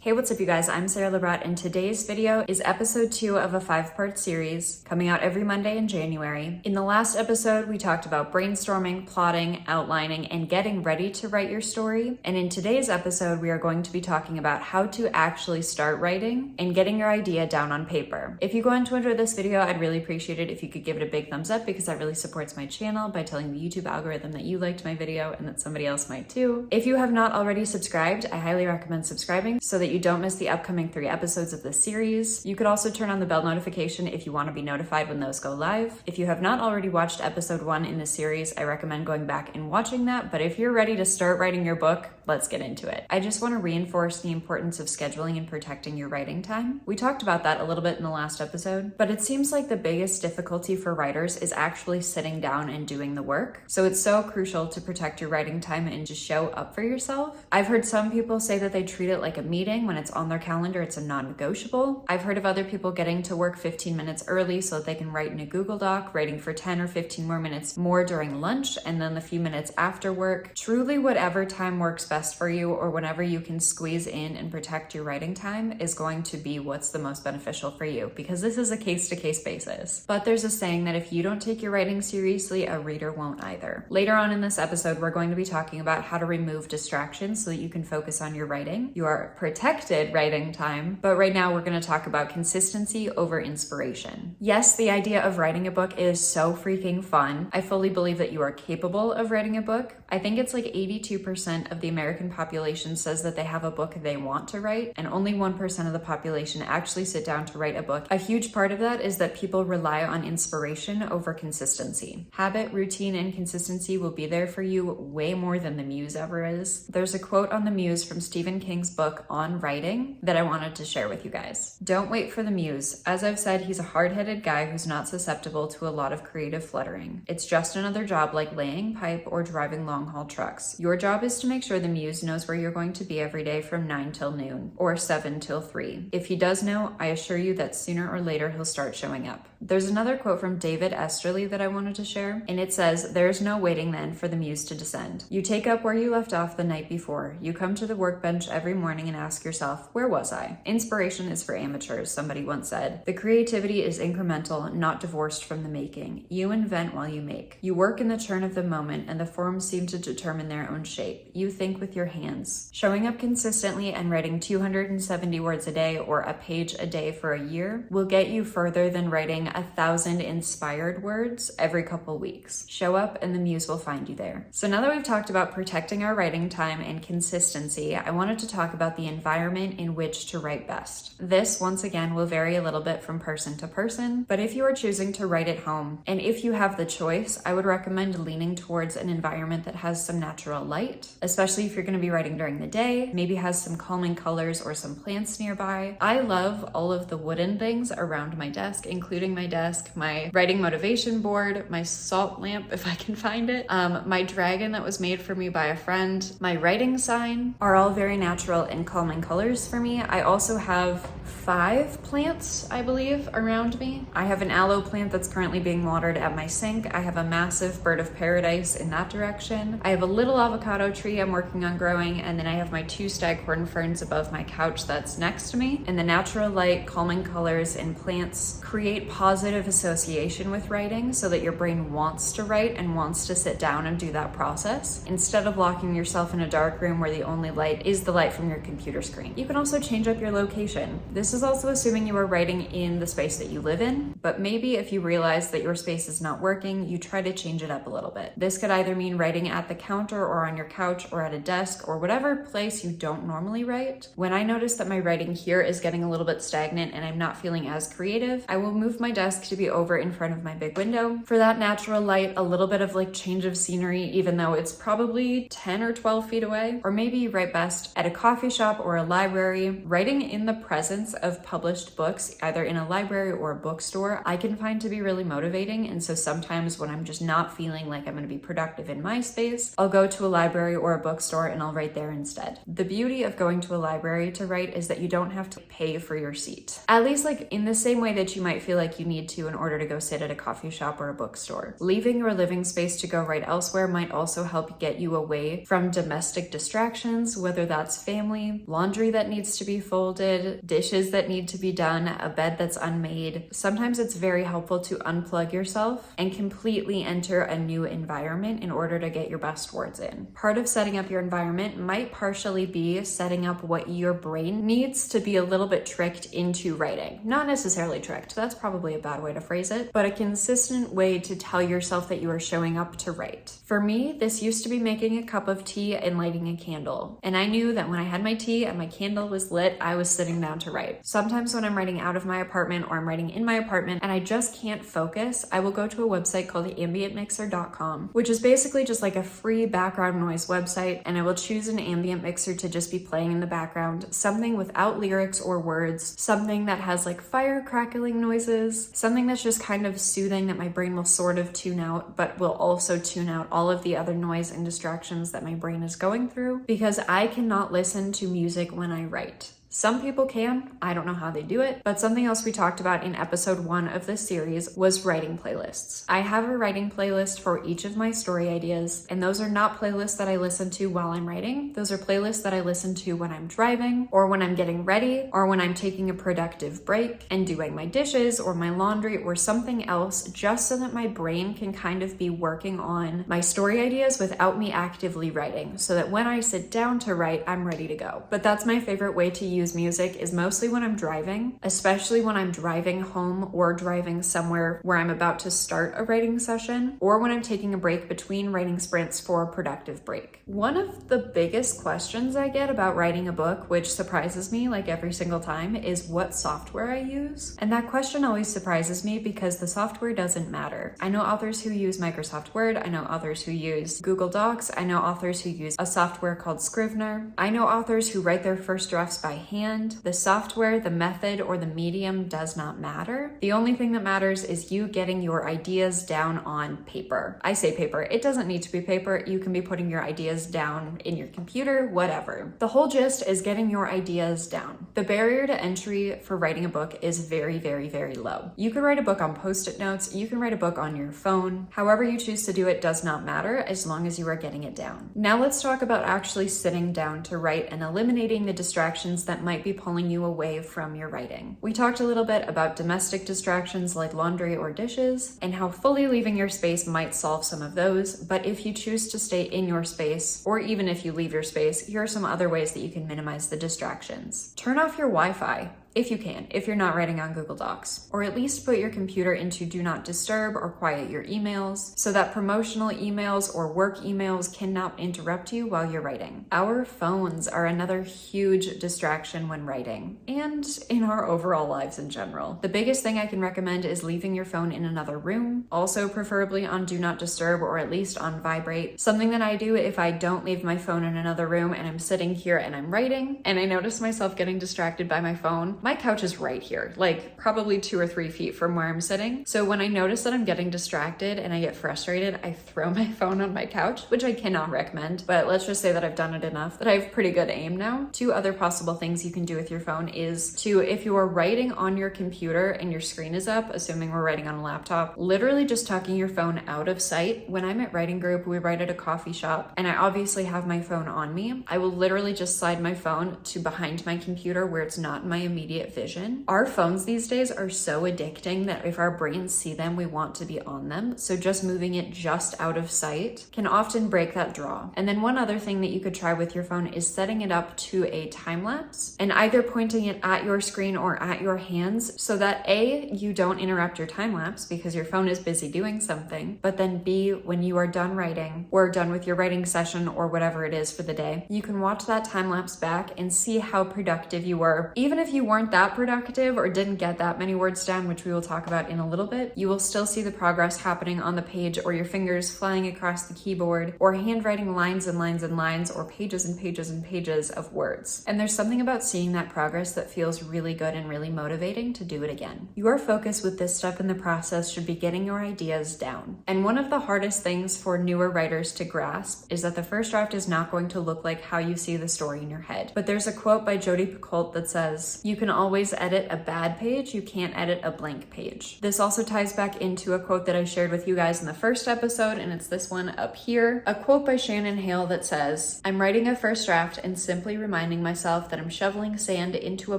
Hey, what's up you guys? I'm Sara Lubratt, and today's video is episode 2 of a 5-part series coming out every Monday in January. In the last episode, we talked about brainstorming, plotting, outlining, and getting ready to write your story. And in today's episode, we are going to be talking about how to actually start writing and getting your idea down on paper. If you go on to enjoy this video, I'd really appreciate it if you could give it a big thumbs up because that really supports my channel by telling the YouTube algorithm that you liked my video and that somebody else might too. If you have not already subscribed, I highly recommend subscribing so that you don't miss the upcoming 3 episodes of this series. You could also turn on the bell notification if you want to be notified when those go live. If you have not already watched episode 1 in this series, I recommend going back and watching that, but if you're ready to start writing your book, let's get into it. I just want to reinforce the importance of scheduling and protecting your writing time. We talked about that a little bit in the last episode, but it seems like the biggest difficulty for writers is actually sitting down and doing the work. So it's so crucial to protect your writing time and just show up for yourself. I've heard some people say that they treat it like a meeting. When it's on their calendar, it's a non-negotiable. I've heard of other people getting to work 15 minutes early so that they can write in a Google Doc, writing for 10 or 15 more minutes more during lunch and then the few minutes after work. Truly, whatever time works best for you or whenever you can squeeze in and protect your writing time is going to be what's the most beneficial for you, because this is a case-to-case basis. But there's a saying that if you don't take your writing seriously, a reader won't either. Later on in this episode, we're going to be talking about how to remove distractions so that you can focus on your writing. You are protected writing time, but right now we're going to talk about consistency over inspiration. Yes, the idea of writing a book is so freaking fun. I fully believe that you are capable of writing a book. I think it's like 82% of the American population says that they have a book they want to write, and only 1% of the population actually sit down to write a book. A huge part of that is that people rely on inspiration over consistency. Habit, routine, and consistency will be there for you way more than the muse ever is. There's a quote on the muse from Stephen King's book On Writing that I wanted to share with you guys. Don't wait for the muse. As I've said, he's a hard-headed guy who's not susceptible to a lot of creative fluttering. It's just another job like laying pipe or driving long-haul trucks. Your job is to make sure the muse knows where you're going to be every day from 9 till noon or 7 till 3. If he does know, I assure you that sooner or later he'll start showing up. There's another quote from David Esterly that I wanted to share, and it says, "There's no waiting then for the muse to descend. You take up where you left off the night before. You come to the workbench every morning and ask yourself, where was I?" Inspiration is for amateurs, somebody once said. The creativity is incremental, not divorced from the making. You invent while you make. You work in the churn of the moment, and the forms seem to determine their own shape. You think with your hands. Showing up consistently and writing 270 words a day or a page a day for a year will get you further than writing 1,000 inspired words every couple weeks. Show up and the muse will find you there. So now that we've talked about protecting our writing time and consistency, I wanted to talk about the environment in which to write best. This, once again, will vary a little bit from person to person, but if you are choosing to write at home, and if you have the choice, I would recommend leaning towards an environment that has some natural light, especially if you're going to be writing during the day, maybe has some calming colors or some plants nearby. I love all of the wooden things around my desk, including my desk, my writing motivation board, my salt lamp if I can find it, my dragon that was made for me by a friend, my writing sign are all very natural and calming colors for me. I also have 5 plants, I believe, around me. I have an aloe plant that's currently being watered at my sink. I have a massive bird of paradise in that direction. I have a little avocado tree I'm working on growing, and then I have my 2 staghorn ferns above my couch that's next to me. And the natural light, calming colors, and plants create positive association with writing so that your brain wants to write and wants to sit down and do that process instead of locking yourself in a dark room where the only light is the light from your computer screen. You can also change up your location. This is also assuming you are writing in the space that you live in, but maybe if you realize that your space is not working, you try to change it up a little bit. This could either mean writing at the counter or on your couch or at a desk or whatever place you don't normally write. When I notice that my writing here is getting a little bit stagnant and I'm not feeling as creative, I will move my desk to be over in front of my big window. For that natural light, a little bit of like change of scenery, even though it's probably 10 or 12 feet away, or maybe you write best at a coffee shop or a library. Writing in the presence of published books, either in a library or a bookstore, I can find to be really motivating. And so sometimes when I'm just not feeling like I'm going to be productive in my space, I'll go to a library or a bookstore and I'll write there instead. The beauty of going to a library to write is that you don't have to pay for your seat. At least like in the same way that you might feel like you need to in order to go sit at a coffee shop or a bookstore. Leaving your living space to go write elsewhere might also help get you away from domestic distractions, whether that's family, laundry, laundry that needs to be folded, dishes that need to be done, a bed that's unmade. Sometimes it's very helpful to unplug yourself and completely enter a new environment in order to get your best words in. Part of setting up your environment might partially be setting up what your brain needs to be a little bit tricked into writing. Not necessarily tricked, that's probably a bad way to phrase it, but a consistent way to tell yourself that you are showing up to write. For me, this used to be making a cup of tea and lighting a candle. And I knew that when I had my tea and my candle was lit, I was sitting down to write. Sometimes when I'm writing out of my apartment or I'm writing in my apartment and I just can't focus, I will go to a website called ambientmixer.com, which is basically just like a free background noise website, and I will choose an ambient mixer to just be playing in the background, something without lyrics or words, something that has like fire crackling noises, something that's just kind of soothing that my brain will sort of tune out, but will also tune out all of the other noise and distractions that my brain is going through, because I cannot listen to music when I write. Some people can, I don't know how they do it, but something else we talked about in episode 1 of this series was writing playlists. I have a writing playlist for each of my story ideas, and those are not playlists that I listen to while I'm writing. Those are playlists that I listen to when I'm driving, or when I'm getting ready, or when I'm taking a productive break and doing my dishes or my laundry or something else, just so that my brain can kind of be working on my story ideas without me actively writing, so that when I sit down to write, I'm ready to go. But that's my favorite way to use music, is mostly when I'm driving, especially when I'm driving home or driving somewhere where I'm about to start a writing session, or when I'm taking a break between writing sprints for a productive break. One of the biggest questions I get about writing a book, which surprises me like every single time, is what software I use. And that question always surprises me because the software doesn't matter. I know authors who use Microsoft Word, I know authors who use Google Docs, I know authors who use a software called Scrivener, I know authors who write their first drafts by hand. The software, the method, or the medium does not matter. The only thing that matters is you getting your ideas down on paper. I say paper, it doesn't need to be paper. You can be putting your ideas down in your computer, whatever. The whole gist is getting your ideas down. The barrier to entry for writing a book is very, very, very low. You can write a book on Post-it notes, you can write a book on your phone. However you choose to do it does not matter as long as you are getting it down. Now let's talk about actually sitting down to write and eliminating the distractions that might be pulling you away from your writing. We talked a little bit about domestic distractions like laundry or dishes, and how fully leaving your space might solve some of those, but if you choose to stay in your space, or even if you leave your space, here are some other ways that you can minimize the distractions. Turn off your Wi-Fi. If you can, if you're not writing on Google Docs, or at least put your computer into do not disturb or quiet your emails so that promotional emails or work emails cannot interrupt you while you're writing. Our phones are another huge distraction when writing and in our overall lives in general. The biggest thing I can recommend is leaving your phone in another room, also preferably on do not disturb or at least on vibrate. Something that I do if I don't leave my phone in another room and I'm sitting here and I'm writing and I notice myself getting distracted by my phone, my couch is right here, like probably 2 or 3 feet from where I'm sitting. So when I notice that I'm getting distracted and I get frustrated, I throw my phone on my couch, which I cannot recommend, but let's just say that I've done it enough that I have pretty good aim now. 2 other possible things you can do with your phone is to, if you are writing on your computer and your screen is up, assuming we're writing on a laptop, literally just tucking your phone out of sight. When I'm at writing group, we write at a coffee shop, and I obviously have my phone on me. I will literally just slide my phone to behind my computer where it's not in my immediate vision. Our phones these days are so addicting that if our brains see them, we want to be on them. So just moving it just out of sight can often break that draw. And then one other thing that you could try with your phone is setting it up to a time lapse and either pointing it at your screen or at your hands so that A, you don't interrupt your time lapse because your phone is busy doing something, but then B, when you are done writing or done with your writing session or whatever it is for the day, you can watch that time lapse back and see how productive you were. Even if you weren't that productive or didn't get that many words down, which we will talk about in a little bit, you will still see the progress happening on the page or your fingers flying across the keyboard or handwriting lines and lines and lines or pages and pages and pages of words. And there's something about seeing that progress that feels really good and really motivating to do it again. Your focus with this step in the process should be getting your ideas down. And one of the hardest things for newer writers to grasp is that the first draft is not going to look like how you see the story in your head. But there's a quote by Jodi Picoult that says, "You can can always edit a bad page, you can't edit a blank page. This also ties back into a quote that I shared with you guys in the first episode, and it's this one up here. A quote by Shannon Hale that says, "I'm writing a first draft and simply reminding myself that I'm shoveling sand into a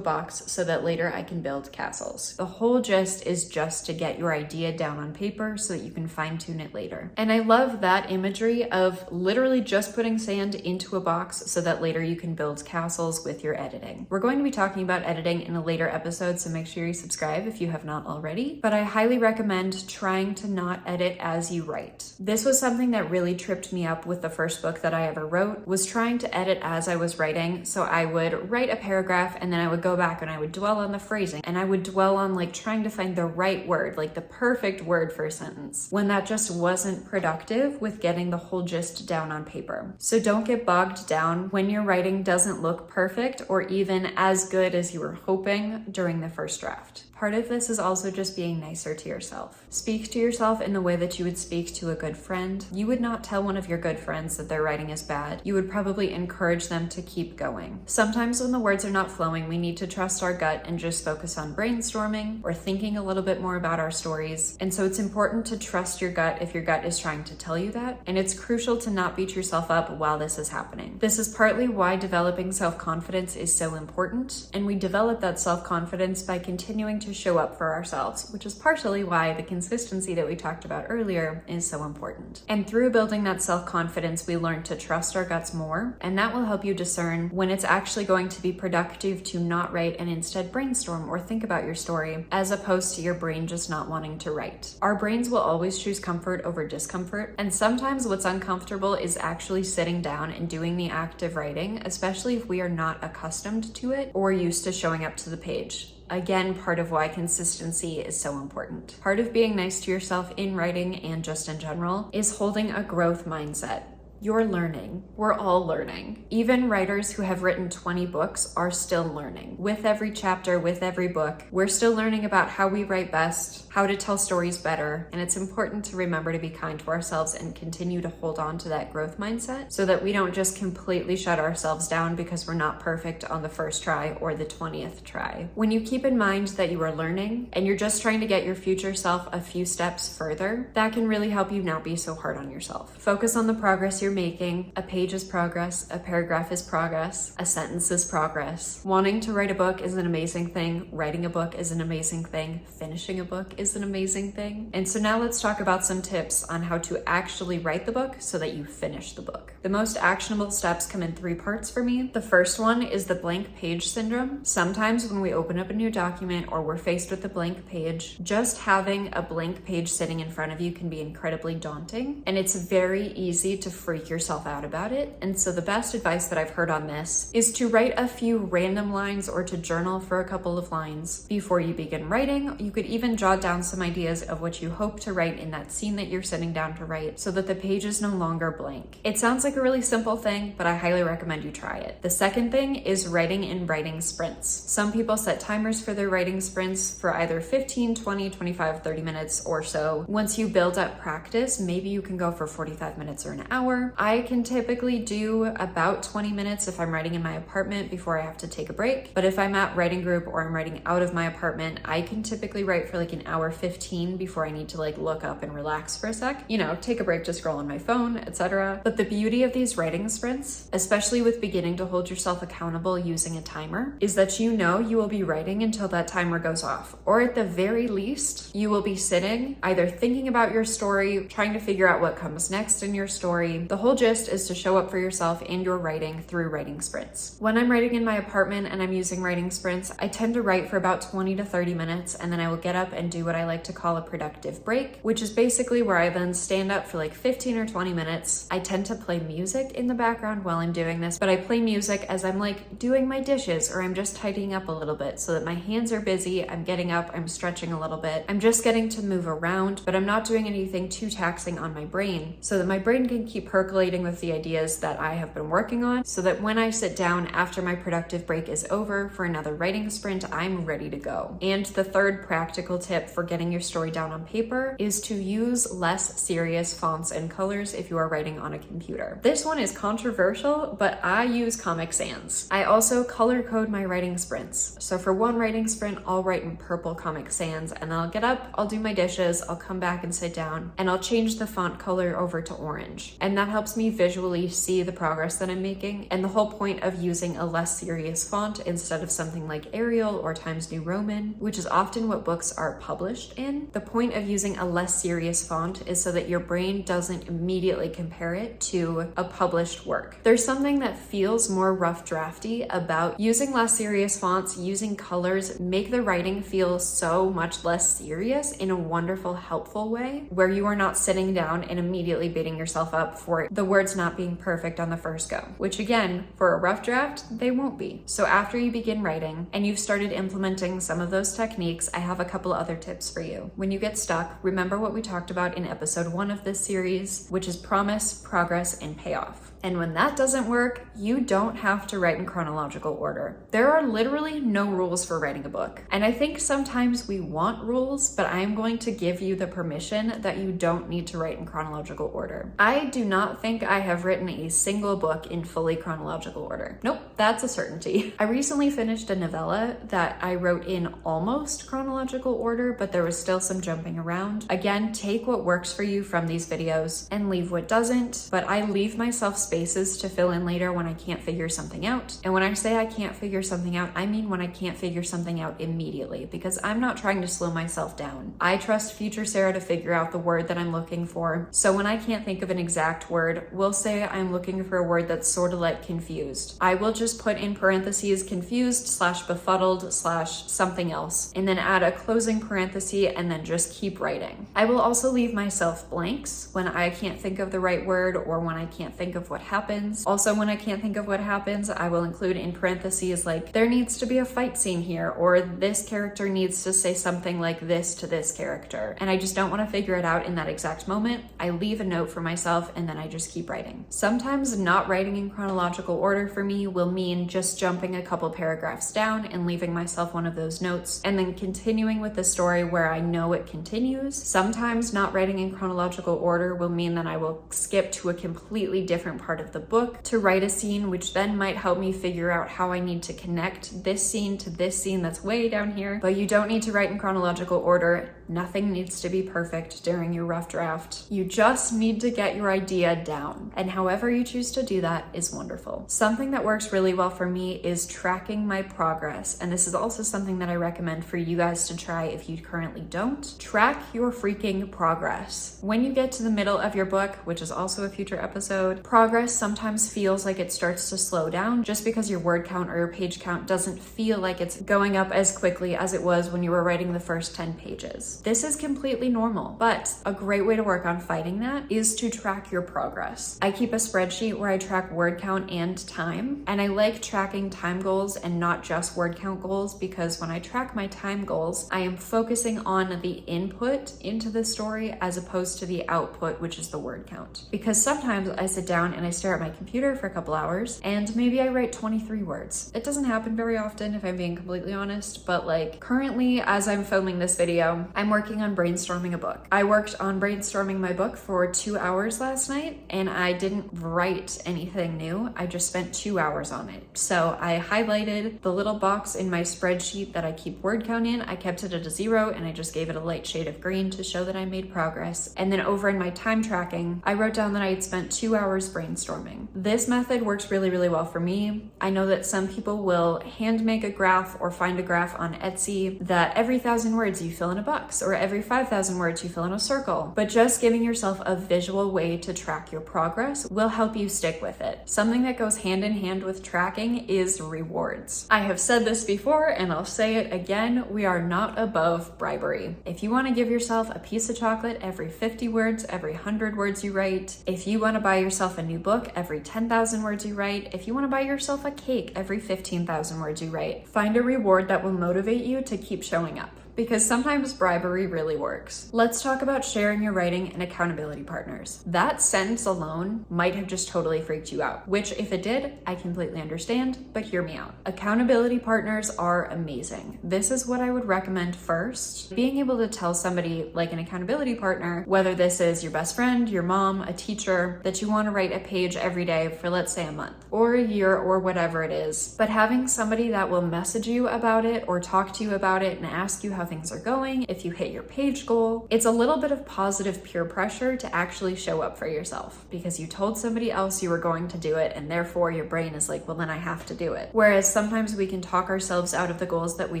box so that later I can build castles." The whole gist is just to get your idea down on paper so that you can fine-tune it later. And I love that imagery of literally just putting sand into a box so that later you can build castles with your editing. We're going to be talking about editing in a later episode, so make sure you subscribe if you have not already. But I highly recommend trying to not edit as you write. This was something that really tripped me up with the first book that I ever wrote, was trying to edit as I was writing. So I would write a paragraph and then I would go back and I would dwell on the phrasing and I would dwell on like trying to find the right word, like the perfect word for a sentence, when that just wasn't productive with getting the whole gist down on paper. So don't get bogged down when your writing doesn't look perfect or even as good as you were hoping during the first draft. Part of this is also just being nicer to yourself. Speak to yourself in the way that you would speak to a good friend. You would not tell one of your good friends that their writing is bad. You would probably encourage them to keep going. Sometimes when the words are not flowing, we need to trust our gut and just focus on brainstorming or thinking a little bit more about our stories. And so it's important to trust your gut if your gut is trying to tell you that. And it's crucial to not beat yourself up while this is happening. This is partly why developing self-confidence is so important. And we develop that self-confidence by continuing to show up for ourselves, which is partially why the consistency that we talked about earlier is so important. And through building that self-confidence, we learn to trust our guts more, and that will help you discern when it's actually going to be productive to not write and instead brainstorm or think about your story, as opposed to your brain just not wanting to write. Our brains will always choose comfort over discomfort, and sometimes what's uncomfortable is actually sitting down and doing the act of writing, especially if we are not accustomed to it or used to showing up to the page. Again, part of why consistency is so important. Part of being nice to yourself in writing and just in general is holding a growth mindset. You're learning. We're all learning. Even writers who have written 20 books are still learning. With every chapter, with every book, we're still learning about how we write best, how to tell stories better, and it's important to remember to be kind to ourselves and continue to hold on to that growth mindset so that we don't just completely shut ourselves down because we're not perfect on the first try or the 20th try. When you keep in mind that you are learning and you're just trying to get your future self a few steps further, that can really help you not be so hard on yourself. Focus on the progress you're making. A page is progress, a paragraph is progress, a sentence is progress. Wanting to write a book is an amazing thing. Writing a book is an amazing thing. Finishing a book is an amazing thing. And so now let's talk about some tips on how to actually write the book so that you finish the book. The most actionable steps come in 3 parts for me. The first one is the blank page syndrome. Sometimes when we open up a new document or we're faced with a blank page, just having a blank page sitting in front of you can be incredibly daunting, and it's very easy to freak yourself out about it. And so the best advice that I've heard on this is to write a few random lines or to journal for a couple of lines before you begin writing. You could even jot down some ideas of what you hope to write in that scene that you're sitting down to write so that the page is no longer blank. It sounds like a really simple thing, but I highly recommend you try it. The second thing is writing in writing sprints. Some people set timers for their writing sprints for either 15, 20, 25, 30 minutes or so. Once you build up practice, maybe you can go for 45 minutes or an hour. I can typically do about 20 minutes if I'm writing in my apartment before I have to take a break. But if I'm at writing group or I'm writing out of my apartment, I can typically write for like an hour 15 before I need to like look up and relax for a sec, take a break to scroll on my phone, etc. But the beauty of these writing sprints, especially with beginning to hold yourself accountable using a timer, is that you will be writing until that timer goes off. Or at the very least, you will be sitting either thinking about your story, trying to figure out what comes next in your story. The whole gist is to show up for yourself and your writing through writing sprints. When I'm writing in my apartment and I'm using writing sprints, I tend to write for about 20 to 30 minutes and then I will get up and do what I like to call a productive break, which is basically where I then stand up for like 15 or 20 minutes. I tend to play music in the background while I'm doing this, but I play music as I'm like doing my dishes or I'm just tidying up a little bit so that my hands are busy, I'm getting up, I'm stretching a little bit, I'm just getting to move around, but I'm not doing anything too taxing on my brain so that my brain can keep her percolating with the ideas that I have been working on so that when I sit down after my productive break is over for another writing sprint, I'm ready to go. And the third practical tip for getting your story down on paper is to use less serious fonts and colors if you are writing on a computer. This one is controversial, but I use Comic Sans. I also color code my writing sprints. So for one writing sprint, I'll write in purple Comic Sans, and then I'll get up, I'll do my dishes, I'll come back and sit down, and I'll change the font color over to orange. And that helps me visually see the progress that I'm making. And the whole point of using a less serious font instead of something like Arial or Times New Roman, which is often what books are published in, the point of using a less serious font is so that your brain doesn't immediately compare it to a published work. There's something that feels more rough drafty about using less serious fonts, using colors, make the writing feel so much less serious in a wonderful, helpful way, where you are not sitting down and immediately beating yourself up for the words not being perfect on the first go, which again, for a rough draft, they won't be. So after you begin writing and you've started implementing some of those techniques, I have a couple other tips for you. When you get stuck, remember what we talked about in episode 1 of this series, which is promise, progress, and payoff. And when that doesn't work, you don't have to write in chronological order. There are literally no rules for writing a book. And I think sometimes we want rules, but I'm going to give you the permission that you don't need to write in chronological order. I do not think I have written a single book in fully chronological order. Nope, that's a certainty. I recently finished a novella that I wrote in almost chronological order, but there was still some jumping around. Again, take what works for you from these videos and leave what doesn't, but I leave myself spaces to fill in later when I can't figure something out. And when I say I can't figure something out, I mean when I can't figure something out immediately, because I'm not trying to slow myself down. I trust future Sarah to figure out the word that I'm looking for. So when I can't think of an exact word, we'll say I'm looking for a word that's sort of like confused. I will just put in parentheses confused / befuddled / something else, and then add a closing parenthesis and then just keep writing. I will also leave myself blanks when I can't think of the right word or when I can't think of what happens. Also, when I can't think of what happens, I will include in parentheses like, there needs to be a fight scene here, or this character needs to say something like this to this character. And I just don't want to figure it out in that exact moment. I leave a note for myself and then I just keep writing. Sometimes not writing in chronological order for me will mean just jumping a couple paragraphs down and leaving myself one of those notes and then continuing with the story where I know it continues. Sometimes not writing in chronological order will mean that I will skip to a completely different part of the book to write a scene, which then might help me figure out how I need to connect this scene to this scene that's way down here. But you don't need to write in chronological order. Nothing needs to be perfect during your rough draft. You just need to get your idea down. And however you choose to do that is wonderful. Something that works really well for me is tracking my progress. And this is also something that I recommend for you guys to try if you currently don't. Track your freaking progress. When you get to the middle of your book, which is also a future episode, progress sometimes feels like it starts to slow down just because your word count or your page count doesn't feel like it's going up as quickly as it was when you were writing the first 10 pages. This is completely normal, but a great way to work on fighting that is to track your progress. I keep a spreadsheet where I track word count and time, and I like tracking time goals and not just word count goals, because when I track my time goals, I am focusing on the input into the story as opposed to the output, which is the word count. Because sometimes I sit down and I stare at my computer for a couple hours and maybe I write 23 words. It doesn't happen very often if I'm being completely honest, but like currently as I'm filming this video, I'm working on brainstorming a book. I worked on brainstorming my book for 2 hours last night and I didn't write anything new. I just spent 2 hours on it. So I highlighted the little box in my spreadsheet that I keep word count in. I kept it at a 0 and I just gave it a light shade of green to show that I made progress. And then over in my time tracking, I wrote down that I had spent 2 hours brainstorming. This method works really, really well for me. I know that some people will hand make a graph or find a graph on Etsy that every 1,000 words you fill in a box or every 5,000 words you fill in a circle. But just giving yourself a visual way to track your progress will help you stick with it. Something that goes hand in hand with tracking is rewards. I have said this before and I'll say it again, we are not above bribery. If you want to give yourself a piece of chocolate every 50 words, every 100 words you write, if you want to buy yourself a new book every 10,000 words you write, if you want to buy yourself a cake every 15,000 words you write, find a reward that will motivate you to keep showing up. because sometimes bribery really works. Let's talk about sharing your writing and accountability partners. That sentence alone might have just totally freaked you out, which if it did, I completely understand, but hear me out. Accountability partners are amazing. This is what I would recommend first. Being able to tell somebody like an accountability partner, whether this is your best friend, your mom, a teacher, that you want to write a page every day for let's say a month or a year or whatever it is, but having somebody that will message you about it or talk to you about it and ask you how things are going, if you hit your page goal, it's a little bit of positive peer pressure to actually show up for yourself because you told somebody else you were going to do it and therefore your brain is like, well then I have to do it. Whereas sometimes we can talk ourselves out of the goals that we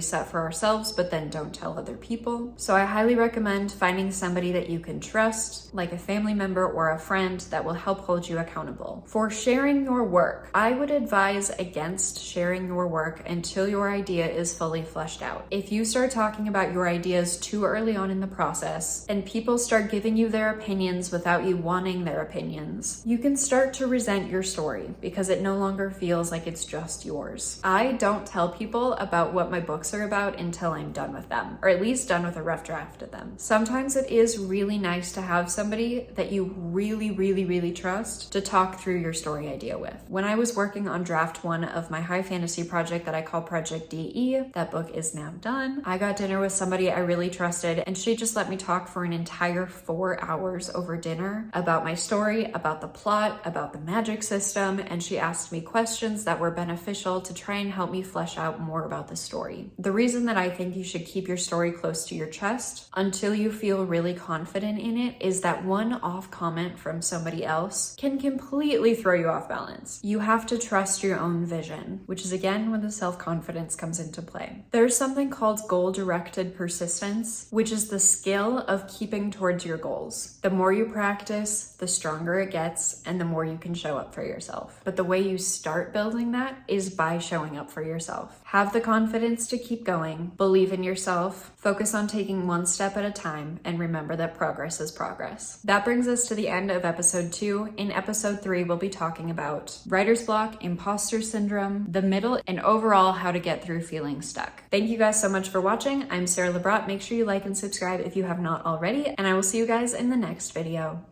set for ourselves but then don't tell other people. So I highly recommend finding somebody that you can trust, like a family member or a friend that will help hold you accountable. For sharing your work, I would advise against sharing your work until your idea is fully fleshed out. If you start talking about your ideas too early on in the process and people start giving you their opinions without you wanting their opinions, you can start to resent your story because it no longer feels like it's just yours. I don't tell people about what my books are about until I'm done with them, or at least done with a rough draft of them. Sometimes it is really nice to have somebody that you really trust to talk through your story idea with. When I was working on draft 1 of my high fantasy project that I call Project DE, that book is now done, I got dinner with somebody I really trusted and she just let me talk for an entire 4 hours over dinner about my story, about the plot, about the magic system, and she asked me questions that were beneficial to try and help me flesh out more about the story. The reason that I think you should keep your story close to your chest until you feel really confident in it is that one off comment from somebody else can completely throw you off balance. You have to trust your own vision, which is again when the self-confidence comes into play. There's something called goal-directed persistence, which is the skill of keeping towards your goals. The more you practice, the stronger it gets, and the more you can show up for yourself. But the way you start building that is by showing up for yourself. Have the confidence to keep going, believe in yourself, focus on taking one step at a time, and remember that progress is progress. That brings us to the end of episode 2. In episode 3, we'll be talking about writer's block, imposter syndrome, the middle, and overall how to get through feeling stuck. Thank you guys so much for watching. I'm Sara Lubratt. Make sure you like and subscribe if you have not already, and I will see you guys in the next video.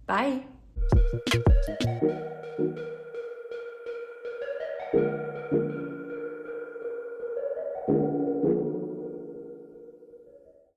Bye!